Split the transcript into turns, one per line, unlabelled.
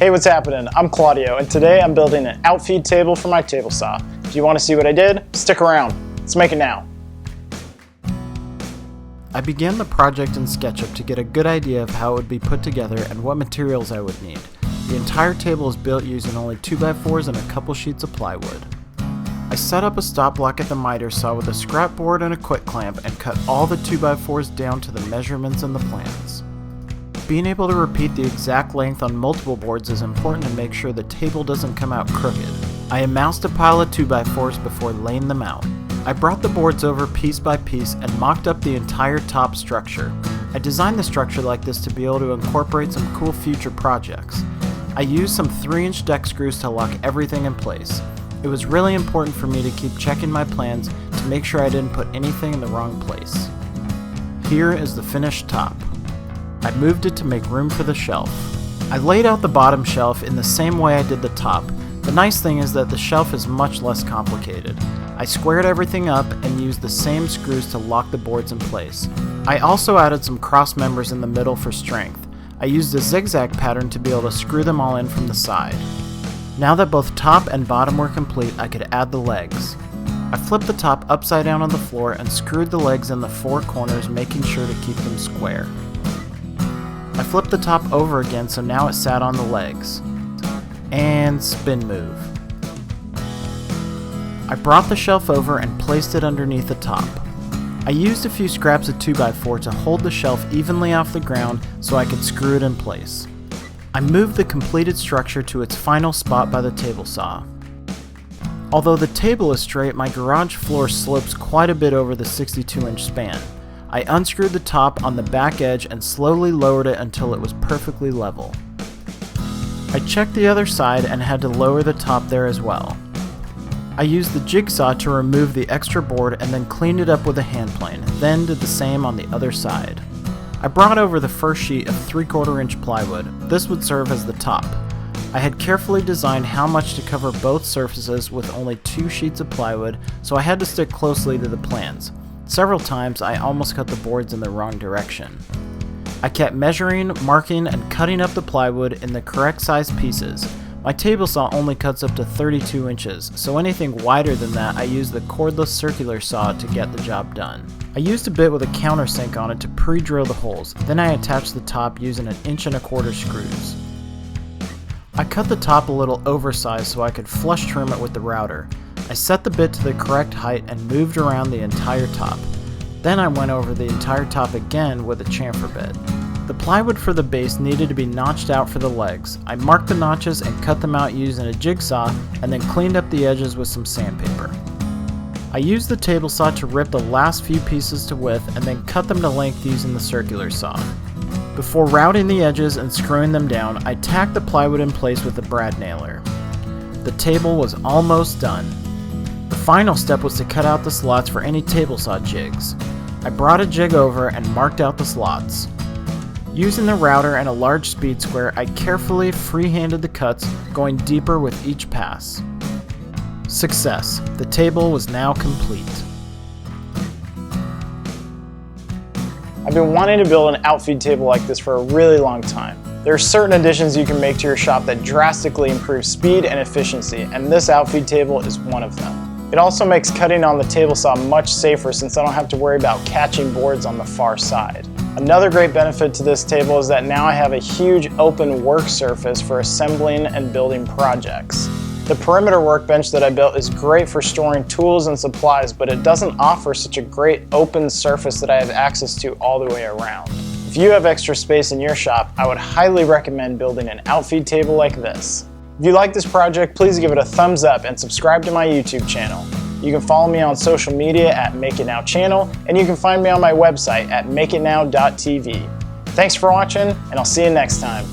Hey, what's happening? I'm Claudio, and today I'm building an outfeed table for my table saw. If you want to see what I did, stick around. Let's make it now.
I began the project in SketchUp to get a good idea of how it would be put together and what materials I would need. The entire table is built using only 2x4s and a couple sheets of plywood. I set up a stop block at the miter saw with a scrap board and a quick clamp and cut all the 2x4s down to the measurements in the plans. Being able to repeat the exact length on multiple boards is important to make sure the table doesn't come out crooked. I amassed a pile of 2x4s before laying them out. I brought the boards over piece by piece and mocked up the entire top structure. I designed the structure like this to be able to incorporate some cool future projects. I used some 3-inch deck screws to lock everything in place. It was really important for me to keep checking my plans to make sure I didn't put anything in the wrong place. Here is the finished top. I moved it to make room for the shelf. I laid out the bottom shelf in the same way I did the top. The nice thing is that the shelf is much less complicated. I squared everything up and used the same screws to lock the boards in place. I also added some cross members in the middle for strength. I used a zigzag pattern to be able to screw them all in from the side. Now that both top and bottom were complete, I could add the legs. I flipped the top upside down on the floor and screwed the legs in the 4 corners, making sure to keep them square. I flipped the top over again so now it sat on the legs. And spin move. I brought the shelf over and placed it underneath the top. I used a few scraps of 2x4 to hold the shelf evenly off the ground so I could screw it in place. I moved the completed structure to its final spot by the table saw. Although the table is straight, my garage floor slopes quite a bit over the 62-inch span. I unscrewed the top on the back edge and slowly lowered it until it was perfectly level. I checked the other side and had to lower the top there as well. I used the jigsaw to remove the extra board and then cleaned it up with a hand plane, then did the same on the other side. I brought over the first sheet of 3/4 inch plywood. This would serve as the top. I had carefully designed how much to cover both surfaces with only 2 sheets of plywood, so I had to stick closely to the plans. Several times I almost cut the boards in the wrong direction. I kept measuring, marking, and cutting up the plywood in the correct size pieces. My table saw only cuts up to 32 inches, so anything wider than that I used the cordless circular saw to get the job done. I used a bit with a countersink on it to pre-drill the holes, then I attached the top using 1 1/4" screws. I cut the top a little oversized so I could flush trim it with the router. I set the bit to the correct height and moved around the entire top. Then I went over the entire top again with a chamfer bit. The plywood for the base needed to be notched out for the legs. I marked the notches and cut them out using a jigsaw and then cleaned up the edges with some sandpaper. I used the table saw to rip the last few pieces to width and then cut them to length using the circular saw. Before routing the edges and screwing them down, I tacked the plywood in place with a brad nailer. The table was almost done. The final step was to cut out the slots for any table saw jigs. I brought a jig over and marked out the slots. Using the router and a large speed square, I carefully freehanded the cuts, going deeper with each pass. Success! The table was now complete.
I've been wanting to build an outfeed table like this for a really long time. There are certain additions you can make to your shop that drastically improve speed and efficiency, and this outfeed table is one of them. It also makes cutting on the table saw much safer since I don't have to worry about catching boards on the far side. Another great benefit to this table is that now I have a huge open work surface for assembling and building projects. The perimeter workbench that I built is great for storing tools and supplies, but it doesn't offer such a great open surface that I have access to all the way around. If you have extra space in your shop, I would highly recommend building an outfeed table like this. If you like this project, please give it a thumbs up and subscribe to my YouTube channel. You can follow me on social media at Make It Now Channel, and you can find me on my website at makeitnow.tv. Thanks for watching, and I'll see you next time.